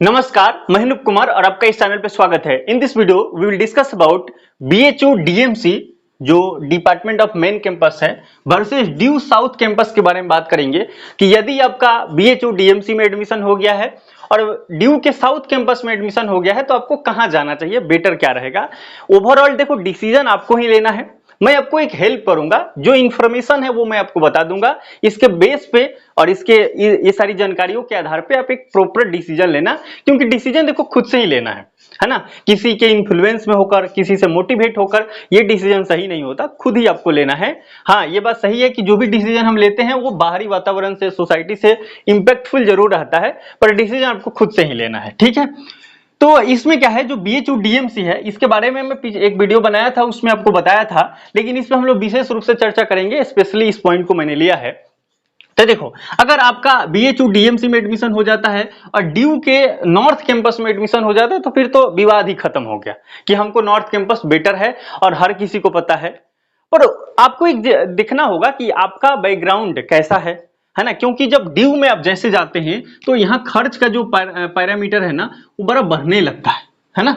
नमस्कार, मैं अनूप कुमार और आपका इस चैनल पे स्वागत है। In this video we will discuss about BHU DMC जो डिपार्टमेंट ऑफ मेन कैंपस है वर्सेस ड्यू साउथ कैंपस के बारे में बात करेंगे कि यदि आपका बीएचयू डीएमसी में एडमिशन हो गया है और ड्यू के साउथ कैंपस में एडमिशन हो गया है तो आपको कहां जाना चाहिए, बेटर क्या रहेगा। ओवरऑल देखो, डिसीजन आपको ही लेना है। मैं आपको एक हेल्प करूंगा, जो इन्फॉर्मेशन है वो मैं आपको बता दूंगा। इसके बेस पे और इसके ये सारी जानकारियों के आधार पे आप एक प्रॉपर डिसीजन लेना, क्योंकि डिसीजन देखो खुद से ही लेना है ना। किसी के इन्फ्लुएंस में होकर, किसी से मोटिवेट होकर ये डिसीजन सही नहीं होता, खुद ही आपको लेना है। हाँ, ये बात सही है कि जो भी डिसीजन हम लेते हैं वो बाहरी वातावरण से, सोसाइटी से इंपैक्टफुल जरूर रहता है, पर डिसीजन आपको खुद से ही लेना है, ठीक है। तो इसमें क्या है, जो बीएचयू डीएमसी है इसके बारे में मैं एक वीडियो बनाया था, उसमें आपको बताया था, लेकिन इसमें हम लोग विशेष रूप से चर्चा करेंगे। स्पेशली इस पॉइंट को मैंने लिया है। तो देखो, अगर आपका बीएचयू डीएमसी में एडमिशन हो जाता है और ड्यू के नॉर्थ कैंपस में एडमिशन हो जाता है तो फिर तो विवाद ही खत्म हो गया कि हमको नॉर्थ कैंपस बेटर है और हर किसी को पता है। पर आपको एक देखना होगा कि आपका बैकग्राउंड कैसा है ना। क्योंकि जब ड्यू में आप जैसे जाते हैं तो यहाँ खर्च का जो पैरामीटर है ना वो बड़ा बढ़ने लगता है ना।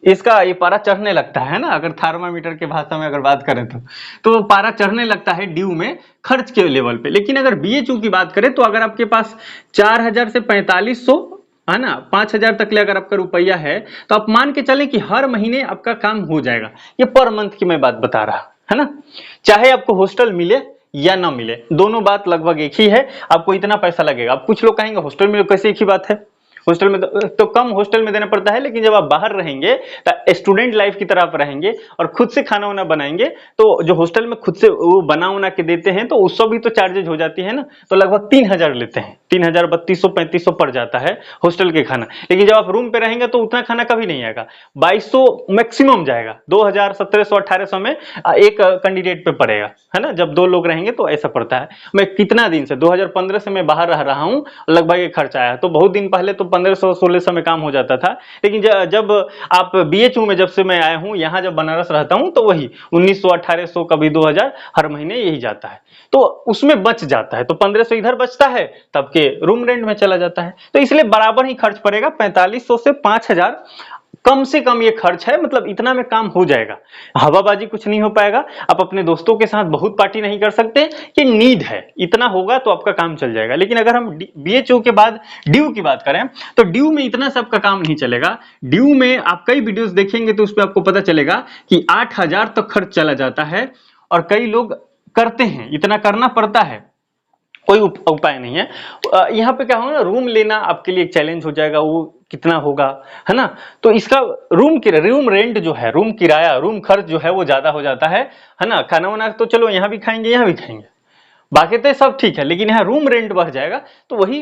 इसका ये पारा चढ़ने लगता है ना, अगर थर्मामीटर के भाषा में अगर बात करें तो पारा चढ़ने लगता है ड्यू में खर्च के लेवल पे। लेकिन अगर बीएचयू की बात करें तो अगर आपके पास 4000 से 4500 है ना, 5000 तक ले अगर आपका रुपया है तो आप मान के चलें कि हर महीने आपका काम हो जाएगा। ये पर मंथ की मैं बात बता रहा है ना। चाहे आपको हॉस्टल मिले या ना मिले, दोनों बात लगभग एक ही है, आपको इतना पैसा लगेगा। अब कुछ लोग कहेंगे हॉस्टल में कैसे, एक ही बात है। हॉस्टल में तो कम हॉस्टल में देना पड़ता है, लेकिन जब आप बाहर रहेंगे तो स्टूडेंट लाइफ की तरह आप रहेंगे और खुद से खाना वाना बनाएंगे, तो जो हॉस्टल में खुद से वो बना उना के देते हैं तो उससे भी तो चार्जेज हो जाती है ना। तो लगभग 3000 लेते हैं, 3000 3200 3500 पड़ जाता है हॉस्टल के खाना। लेकिन जब आप रूम पे रहेंगे तो उतना खाना कभी नहीं आएगा, 2200 मैक्सिमम जाएगा, 2000 1700 1800 में एक कैंडिडेट पे पड़ेगा, है ना। जब दो लोग रहेंगे तो ऐसा पड़ता है। मैं कितना दिन से 2015 से मैं बाहर रह रहा हूँ, लगभग ये खर्चा आया। तो बहुत दिन पहले तो 1500-1600 में काम हो जाता था, लेकिन जब आप बीएचयू में जब से मैं आया हूं, यहां जब बनारस रहता हूं तो वही 1900 1800 कभी 2000 हर महीने यही जाता है। तो उसमें बच जाता है, तो 1500 इधर बचता है, तब के रूम रेंट में चला जाता है। तो इसलिए बराबर ही खर्च पड़ेगा, 4500 से 5000 कम से कम ये खर्च है। मतलब इतना में काम हो जाएगा, हवाबाजी कुछ नहीं हो पाएगा। आप अपने दोस्तों के साथ बहुत पार्टी नहीं कर सकते, ये नीड है, इतना होगा तो आपका काम चल जाएगा। लेकिन अगर हम बीएचयू के बाद ड्यू की बात करें तो ड्यू में इतना सबका काम नहीं चलेगा। ड्यू में आप कई वीडियोस देखेंगे तो उसमें आपको पता चलेगा कि 8000 तक खर्च चला जाता है, और कई लोग करते हैं, इतना करना पड़ता है, कोई उपाय नहीं है। यहाँ पे क्या होगा ना, रूम लेना आपके लिए एक चैलेंज हो जाएगा। वो कितना होगा, है ना। तो इसका रूम रेंट जो है, रूम किराया, रूम खर्च जो है वो ज्यादा हो जाता है ना। खाना वाना तो चलो यहाँ भी खाएंगे, यहाँ भी खाएंगे, बाकी तो सब ठीक है, लेकिन यहाँ रूम रेंट बढ़ जाएगा तो वही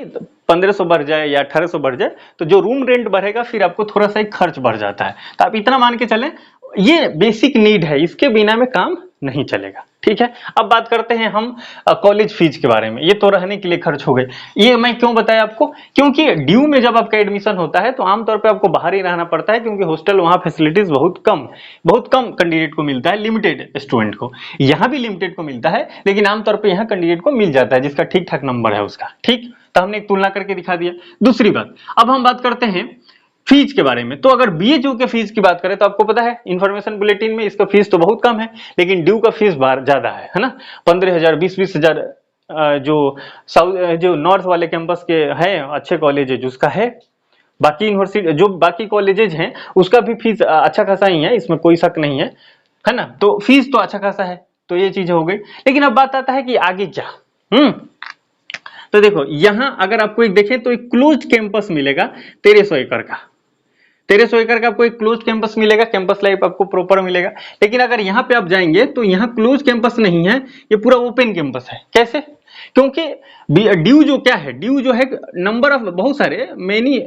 1500 बढ़ जाए या 1800 बढ़ जाए, तो जो रूम रेंट बढ़ेगा फिर आपको थोड़ा सा एक खर्च बढ़ जाता है। तो आप इतना मान के चलें, ये बेसिक नीड है, इसके बिना में काम नहीं चलेगा, ठीक है। अब बात करते हैं हम कॉलेज फीस के बारे में। ये तो रहने के लिए खर्च हो गए। ये मैं क्यों बताया आपको, क्योंकि ड्यू में जब आपका एडमिशन होता है तो आमतौर पे आपको बाहर ही रहना पड़ता है, क्योंकि हॉस्टल वहाँ फैसिलिटीज बहुत कम कैंडिडेट को मिलता है, लिमिटेड स्टूडेंट को। यहाँ भी लिमिटेड को मिलता है, लेकिन आमतौर पर यहाँ कैंडिडेट को मिल जाता है जिसका ठीक ठाक नंबर है उसका, ठीक। तो हमने एक तुलना करके दिखा दिया। दूसरी बात, अब हम बात करते हैं फीस के बारे में। तो अगर बीएचयू के फीस की बात करें तो आपको पता है इंफॉर्मेशन बुलेटिन में इसका फीस तो बहुत कम है, लेकिन ड्यू का फीस ज्यादा है ना। 15000 20,000 जो नॉर्थ वाले कैंपस के हैं अच्छे कॉलेज उसका है। बाकी यूनिवर्सिटी जो बाकी कॉलेजेज हैं उसका भी फीस अच्छा खासा ही है, इसमें कोई शक नहीं है ना। तो फीस तो अच्छा खासा है, तो ये चीज हो गई। लेकिन अब बात आता है कि आगे क्या। तो देखो, यहां अगर आपको एक देखें तो एक क्लोज्ड कैंपस मिलेगा 1300 एकड़ का। 1300 एकड़ का आपको एक क्लोज कैंपस मिलेगा, कैंपस लाइफ आपको प्रॉपर मिलेगा। लेकिन अगर यहाँ पे आप जाएंगे तो यहाँ क्लोज कैंपस नहीं है, ये पूरा ओपन कैंपस है। कैसे? क्योंकि ड्यू जो क्या है, ड्यू जो है नंबर ऑफ बहुत सारे मेनी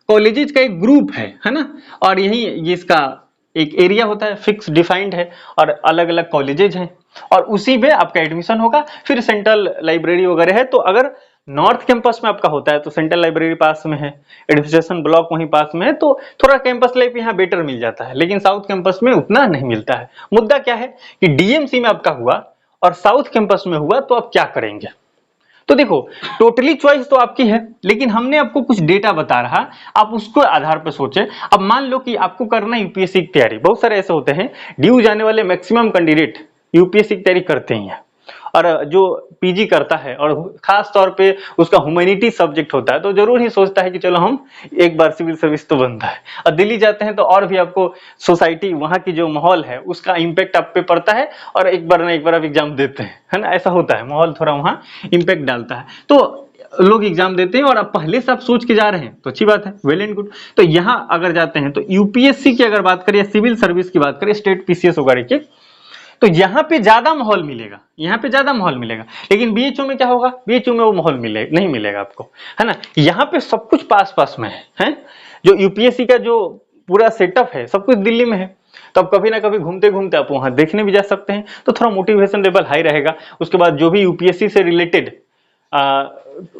कॉलेजेस का एक ग्रुप है ना। और यही ये इसका एक एरिया होता है, फिक्स डिफाइंड है, और अलग अलग कॉलेजेज हैं, और उसी में आपका एडमिशन होगा। फिर सेंट्रल लाइब्रेरी वगैरह है। तो अगर नॉर्थ कैंपस में आपका होता है तो सेंट्रल लाइब्रेरी पास में है, एडमिनिस्ट्रेशन ब्लॉक वहीं पास में है, तो थोड़ा कैंपस लाइफ यहाँ बेटर मिल जाता है। लेकिन साउथ कैंपस में उतना नहीं मिलता है। मुद्दा क्या है कि डीएमसी में आपका हुआ और साउथ कैंपस में हुआ तो आप क्या करेंगे। तो देखो टोटली चॉइस तो आपकी है, लेकिन हमने आपको कुछ डेटा बता रहा, आप उसको आधार पर सोचे। अब मान लो कि आपको करना यूपीएससी की तैयारी, बहुत सारे ऐसे होते हैं ड्यू जाने वाले मैक्सिमम कैंडिडेट यूपीएससी की तैयारी करते ही हैं, और जो पीजी करता है और खास तौर पे उसका ह्यूमैनिटी सब्जेक्ट होता है तो जरूर ही सोचता है कि चलो हम एक बार सिविल सर्विस तो बनता है। और दिल्ली जाते हैं तो और भी आपको सोसाइटी, वहाँ की जो माहौल है उसका इम्पैक्ट आप पे पड़ता है, और एक बार ना एक बार आप एग्जाम देते हैं, है ना, ऐसा होता है, माहौल थोड़ा वहाँ इम्पैक्ट डालता है, तो लोग एग्जाम देते हैं और आप पहले से आप सोच के जा रहे हैं तो अच्छी बात है, वेल एंड गुड। तो यहाँ अगर जाते हैं तो यूपीएससी की अगर बात करें या सिविल सर्विस की बात करें, स्टेट पीसीएस वगैरह की, तो यहाँ पे ज्यादा माहौल मिलेगा, यहाँ पे ज्यादा माहौल मिलेगा। लेकिन बीएचयू में क्या होगा, बीएचयू में वो माहौल नहीं मिलेगा आपको, है ना। यहाँ पे सब कुछ पास पास में है, जो यूपीएससी का जो पूरा सेटअप है सब कुछ दिल्ली में है, तो आप कभी ना कभी घूमते घूमते आप वहां देखने भी जा सकते हैं, तो थोड़ा मोटिवेशन लेवल हाई रहेगा। उसके बाद जो भी यूपीएससी से रिलेटेड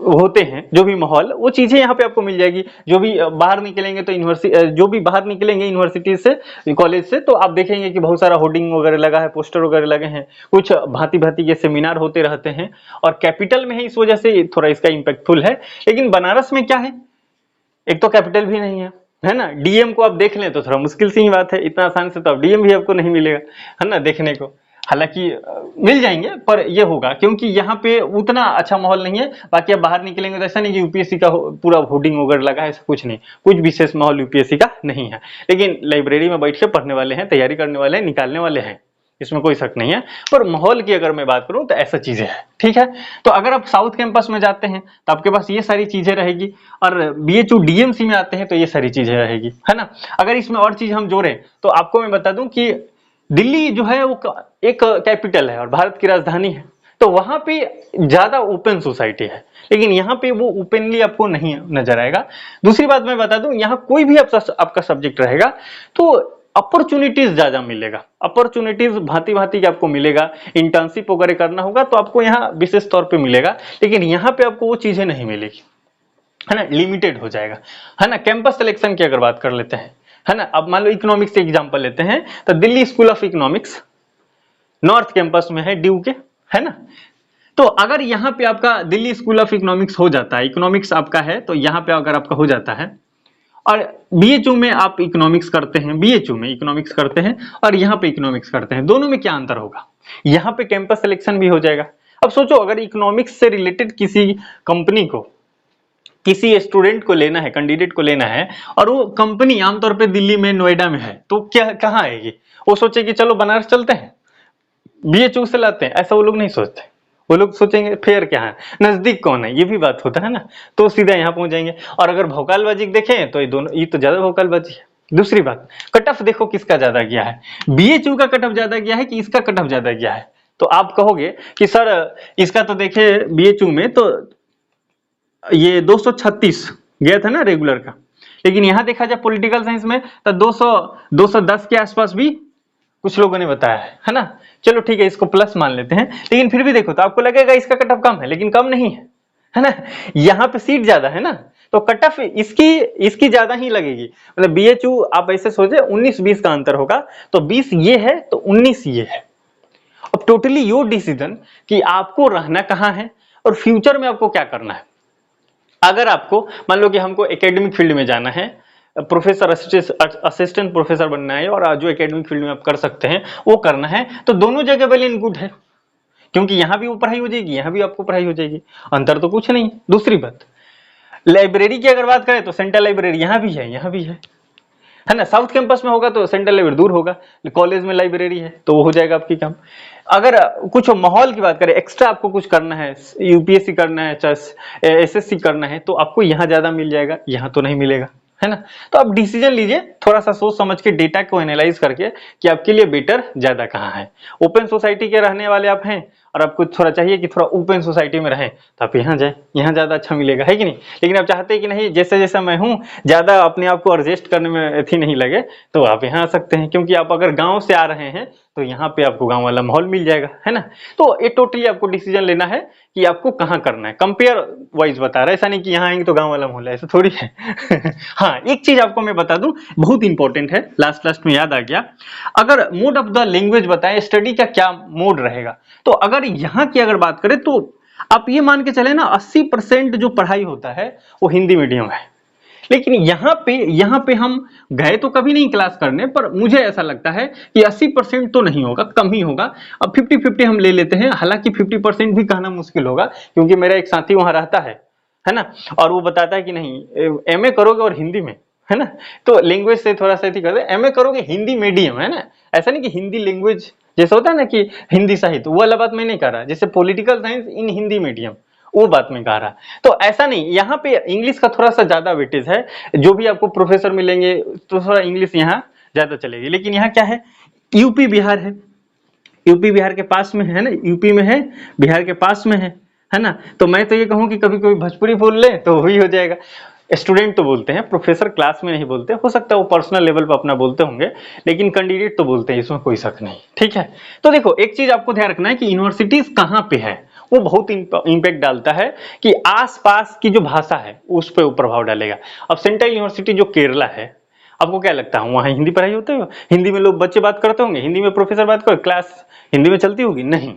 होते हैं, जो भी माहौल, वो चीजें यहाँ पे आपको मिल जाएगी। जो भी बाहर निकलेंगे तो यूनिवर्सिटी से, कॉलेज से, तो आप देखेंगे कि बहुत सारा होर्डिंग वगैरह लगा है, पोस्टर वगैरह लगे हैं, कुछ भांति भांति के सेमिनार होते रहते हैं, और कैपिटल में है, इस वजह से थोड़ा इसका इम्पैक्टफुल है। लेकिन बनारस में क्या है, एक तो कैपिटल भी नहीं है ना, डीएम को आप देख लें तो थोड़ा मुश्किल सी ही बात है, इतना आसान से तो अब डीएम भी आपको नहीं मिलेगा, है ना, देखने को। हालांकि मिल जाएंगे, पर ये होगा क्योंकि यहाँ पे उतना अच्छा माहौल नहीं है। बाकी आप बाहर निकलेंगे तो ऐसा नहीं कि यूपीएससी का पूरा होर्डिंग वगैरह लगा है, ऐसा कुछ नहीं, कुछ विशेष माहौल यूपीएससी का नहीं है। लेकिन लाइब्रेरी में बैठ के पढ़ने वाले हैं, तैयारी करने वाले हैं, निकालने वाले हैं, इसमें कोई शक नहीं है। पर माहौल की अगर मैं बात करूं तो ऐसा चीजें हैं, ठीक है। तो अगर आप साउथ कैंपस में जाते हैं तो आपके पास ये सारी चीजें रहेगी, और बीएचयू डीएमसी में आते हैं तो ये सारी चीजें रहेगी, है ना। अगर इसमें और चीज हम जोड़ें तो आपको मैं बता दूं कि दिल्ली जो है वो एक कैपिटल है और भारत की राजधानी है, तो वहां पे ज्यादा ओपन सोसाइटी है, लेकिन यहाँ पे वो ओपनली आपको नहीं नजर आएगा। दूसरी बात मैं बता दूं, यहाँ कोई भी आपका सब्जेक्ट रहेगा तो अपॉर्चुनिटीज ज्यादा मिलेगा, अपॉर्चुनिटीज भांति भांति के आपको मिलेगा। इंटर्नशिप वगैरह करना होगा तो आपको यहाँ विशेष तौर पे मिलेगा, लेकिन यहाँ पे आपको वो चीजें नहीं मिलेगी, है ना, लिमिटेड हो जाएगा, है ना। कैंपस सिलेक्शन की अगर बात कर लेते हैं, है ना, अब मान लो इकोनॉमिक्स से एग्जांपल लेते हैं तो Delhi school of economics north campus में है, ड्यू के, है ना। तो अगर यहाँ पे आपका दिल्ली स्कूल ऑफ इकोनॉमिक्स हो जाता है, इकोनॉमिक्स आपका है, तो यहाँ पे अगर आपका हो जाता है, और बीएचयू में आप इकोनॉमिक्स करते हैं, बीएचयू में इकोनॉमिक्स करते हैं और यहाँ पे इकोनॉमिक्स करते हैं, दोनों में क्या अंतर होगा, यहाँ पे कैंपस सिलेक्शन भी हो जाएगा। अब सोचो अगर इकोनॉमिक्स से रिलेटेड किसी कंपनी को, किसी स्टूडेंट को लेना है, कैंडिडेट को लेना है, और वो कंपनी आमतौर पे दिल्ली में, नोएडा में है, तो क्या कहाँ आएगी, वो सोचे कि चलो बनारस चलते हैं, बीएचयू से लाते हैं, ऐसा वो लोग नहीं सोचते। वो लोग सोचेंगे फेयर क्या है, नजदीक कौन है, ये भी बात होता है ना, तो सीधा यहाँ पहुंच जाएंगे। और अगर भोकालबाजी देखें तो ये तो ज्यादा भोकालबाजी है। दूसरी बात, कट ऑफ देखो किसका ज्यादा गया है, बीएचयू का कट ऑफ ज्यादा गया है कि इसका कट ऑफ ज्यादा गया है। तो आप कहोगे कि सर इसका तो देखे बीएचयू में तो ये 236 गया था ना रेगुलर का, लेकिन यहां देखा जाए पॉलिटिकल साइंस में तो 210 के आसपास भी कुछ लोगों ने बताया है ना। चलो ठीक है, इसको प्लस मान लेते हैं, लेकिन फिर भी देखो तो आपको लगेगा इसका कट ऑफ कम है, लेकिन कम नहीं है ना, यहाँ पे सीट ज्यादा है ना, तो कट ऑफ इसकी ज्यादा ही लगेगी। मतलब बीएचयू आप ऐसे सोचे 19-20 का अंतर होगा, तो 20 ये है तो 19 ये है। अब टोटली योर डिसीजन कि आपको रहना कहाँ है और फ्यूचर में आपको क्या करना है। अगर आपको मान लो कि हमको एकेडमिक फील्ड में जाना है, प्रोफेसर असिस्टेंट प्रोफेसर बनना है, और जो एकेडमिक फील्ड में आप कर सकते हैं वो करना है, तो दोनों जगह वेल एंड गुड है, क्योंकि यहां भी वो पढ़ाई हो जाएगी, यहां भी आपको पढ़ाई हो जाएगी, अंतर तो कुछ नहीं। दूसरी बात, लाइब्रेरी की अगर बात करें तो सेंट्रल लाइब्रेरी यहां भी है, यहां भी है ना। साउथ कैंपस में होगा तो सेंट्रल लाइब्रेरी दूर होगा, कॉलेज में लाइब्रेरी है तो वो हो जाएगा आपकी काम। अगर कुछ माहौल की बात करें, एक्स्ट्रा आपको कुछ करना है, यूपीएससी करना है, चाहे एसएससी करना है, तो आपको यहाँ ज्यादा मिल जाएगा, यहाँ तो नहीं मिलेगा, है ना। तो आप डिसीजन लीजिए थोड़ा सा सोच समझ के, डेटा को एनालाइज करके कि आपके लिए बेटर ज्यादा कहाँ है। ओपन सोसाइटी के रहने वाले आप हैं और आपको थोड़ा चाहिए कि थोड़ा ओपन सोसाइटी में रहें, तो आप यहाँ जाए, यहाँ ज्यादा अच्छा मिलेगा, है कि नहीं। लेकिन आप चाहते हैं कि नहीं जैसे जैसा मैं हूँ ज्यादा अपने आप को एडजस्ट करने में अथी नहीं लगे, तो आप यहाँ आ सकते हैं, क्योंकि आप अगर गाँव से आ रहे हैं तो यहाँ पे आपको गाँव वाला माहौल मिल जाएगा, है ना। तो ये टोटली आपको डिसीजन लेना है कि आपको कहाँ करना है, कंपेयर वाइज बता रहा है, ऐसा नहीं कि यहाँ आएंगे तो गाँव वाला माहौल है, ऐसा थोड़ी है। हाँ, एक चीज आपको मैं बता दूं, बहुत इंपॉर्टेंट है, लास्ट में याद आ गया, अगर मोड ऑफ द लैंग्वेज बताएं, स्टडी का क्या मोड रहेगा, तो अगर यहाँ की अगर बात करें तो आप ये मान के चले ना 80% जो पढ़ाई होता है वो हिंदी मीडियम है। लेकिन यहाँ पे हम गए तो कभी नहीं क्लास करने, पर मुझे ऐसा लगता है कि 80% तो नहीं होगा, कम ही होगा। अब 50-50 हम ले लेते हैं, हालांकि 50% भी कहना मुश्किल होगा, क्योंकि मेरा एक साथी वहां रहता है ना, और वो बताता है कि नहीं एमए करोगे और हिंदी में, है ना, तो लैंग्वेज से थोड़ा सा ही करते, एमए करोगे हिंदी मीडियम, है ना, ऐसा नहीं कि हिंदी लैंग्वेज जैसे होता है ना कि हिंदी साहित्य, वो वाला बात मैं नहीं कर रहा, जैसे पॉलिटिकल साइंस इन हिंदी मीडियम, वो बात में कह रहा। तो ऐसा नहीं, यहाँ पे इंग्लिश का थोड़ा सा ज्यादा वेटेज है, जो भी आपको प्रोफेसर मिलेंगे तो थोड़ा इंग्लिश यहाँ ज्यादा चलेगी। लेकिन यहाँ क्या है, यूपी बिहार है, यूपी बिहार के पास में है ना, यूपी में है, बिहार के पास में है ना, तो मैं तो ये कहूँ कि कभी कभी भोजपुरी बोल ले तो वही हो जाएगा। स्टूडेंट तो बोलते हैं, प्रोफेसर क्लास में नहीं बोलते, हो सकता है वो पर्सनल लेवल पर अपना बोलते होंगे, लेकिन कैंडिडेट तो बोलते हैं, इसमें कोई शक नहीं, ठीक है। तो देखो एक चीज आपको ध्यान रखना है कि यूनिवर्सिटीज कहाँ पे है, वो बहुत इंपैक्ट डालता है कि आसपास की जो भाषा है उस पर वो प्रभाव डालेगा। अब सेंट्रल यूनिवर्सिटी जो केरला है, आपको क्या लगता है वहां हिंदी पढ़ाई होते हो, हिंदी में लोग बच्चे बात करते होंगे, हिंदी में प्रोफेसर बात करो, क्लास हिंदी में चलती होगी? नहीं।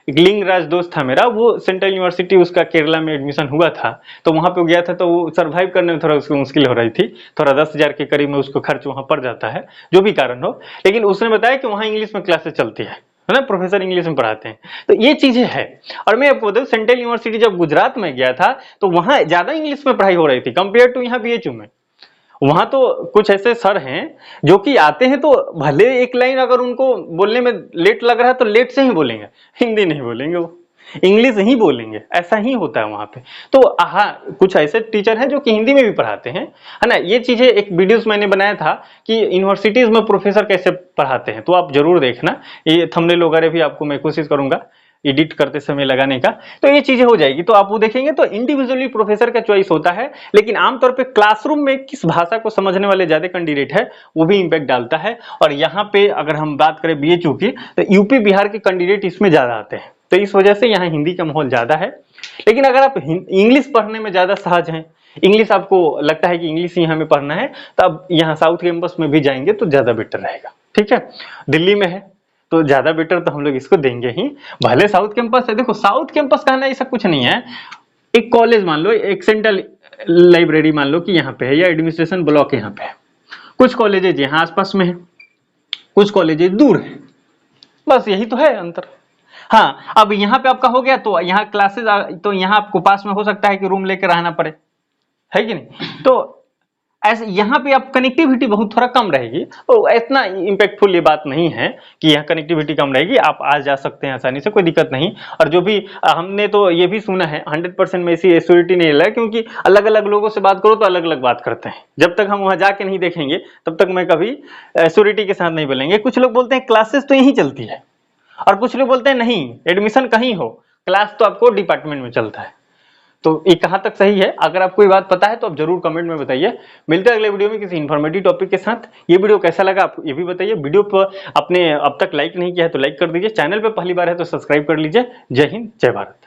एक लिंगराज दोस्त था मेरा, वो सेंट्रल यूनिवर्सिटी उसका केरला में एडमिशन हुआ था, तो वहां पे गया था, तो वो सरवाइव करने में थोड़ा उसको मुश्किल हो रही थी, थोड़ा 10,000 के करीब में उसको खर्च वहां पड़ जाता है, जो भी कारण हो। लेकिन उसने बताया कि वहां इंग्लिश में क्लासेस चलती है ना, प्रोफेसर इंग्लिश में पढ़ाते हैं, तो ये चीजें है। और मैं आपको बताऊं, सेंट्रल यूनिवर्सिटी जब गुजरात में गया था तो वहां ज्यादा इंग्लिश में पढ़ाई हो रही थी कंपेयर टू यहाँ बीएचयू में। वहां तो कुछ ऐसे सर हैं जो कि आते हैं तो भले एक लाइन अगर उनको बोलने में लेट लग रहा है तो लेट से ही बोलेंगे, हिंदी नहीं बोलेंगे, वो इंग्लिश ही बोलेंगे, ऐसा ही होता है वहां पे। तो हाँ, कुछ ऐसे टीचर हैं जो कि हिंदी में भी पढ़ाते हैं, है ना। ये चीजें एक वीडियोस मैंने बनाया था कि यूनिवर्सिटीज में प्रोफेसर कैसे पढ़ाते हैं, तो आप जरूर देखना, ये थंबनेल वगैरह भी आपको मैं कोशिश करूंगा एडिट करते समय लगाने का, तो ये चीजें हो जाएगी, तो आप वो देखेंगे। तो इंडिविजुअली प्रोफेसर का चॉइस होता है, लेकिन आमतौर पे क्लासरूम में किस भाषा को समझने वाले ज्यादा कैंडिडेट है वो भी इंपैक्ट डालता है। और यहाँ पे अगर हम बात करें बीएचयू की, तो यूपी बिहार के कैंडिडेट इसमें ज्यादा आते हैं, तो इस वजह से यहाँ हिंदी का माहौल ज्यादा है। लेकिन अगर आप इंग्लिश पढ़ने में ज्यादा सहज हैं, इंग्लिश आपको लगता है कि इंग्लिश ही हमें पढ़ना है, तो अब यहाँ साउथ कैंपस में भी जाएंगे तो ज्यादा बेटर रहेगा, ठीक है। दिल्ली में है तो ज्यादा बेटर तो हम लोग इसको देंगे ही, भले साउथ कैंपस है। देखो साउथ कैंपस कहना ऐसा कुछ नहीं है, एक कॉलेज मान लो, एक सेंट्रल लाइब्रेरी मान लो कि यहाँ पे है, या एडमिनिस्ट्रेशन ब्लॉक यहाँ पे है, कुछ कॉलेजेज यहाँ आसपास में है, कुछ कॉलेजेज दूर है, बस यही तो है अंतर। हाँ, अब यहाँ पे आपका हो गया तो यहाँ क्लासेस, तो यहाँ आपको पास में हो सकता है कि रूम लेकर रहना पड़े, है कि नहीं। तो ऐसे यहाँ पे आप कनेक्टिविटी बहुत थोड़ा कम रहेगी, तो इतना इंपैक्टफुल ये बात नहीं है कि यहाँ कनेक्टिविटी कम रहेगी, आप आ जा सकते हैं आसानी से, कोई दिक्कत नहीं। और जो भी हमने तो ये भी सुना है 100% में ऐसी एश्योरिटी नहीं है, क्योंकि अलग अलग लोगों से बात करो तो अलग अलग बात करते हैं, जब तक हम वहां जाके नहीं देखेंगे तब तक मैं कभी एश्योरिटी के साथ नहीं बोलेंगे। कुछ लोग बोलते हैं क्लासेस तो यहीं चलती है, और कुछ लोग बोलते हैं नहीं, एडमिशन कहीं हो, क्लास तो आपको डिपार्टमेंट में चलता है। तो ये कहां तक सही है, अगर आपको ये बात पता है तो आप जरूर कमेंट में बताइए। मिलते हैं अगले वीडियो में किसी इन्फॉर्मेटिव टॉपिक के साथ। ये वीडियो कैसा लगा आप ये भी बताइए। वीडियो पर आपने अब तक लाइक नहीं किया है तो लाइक कर दीजिए, चैनल पे पहली बार है तो सब्सक्राइब कर लीजिए। जय हिंद, जय भारत।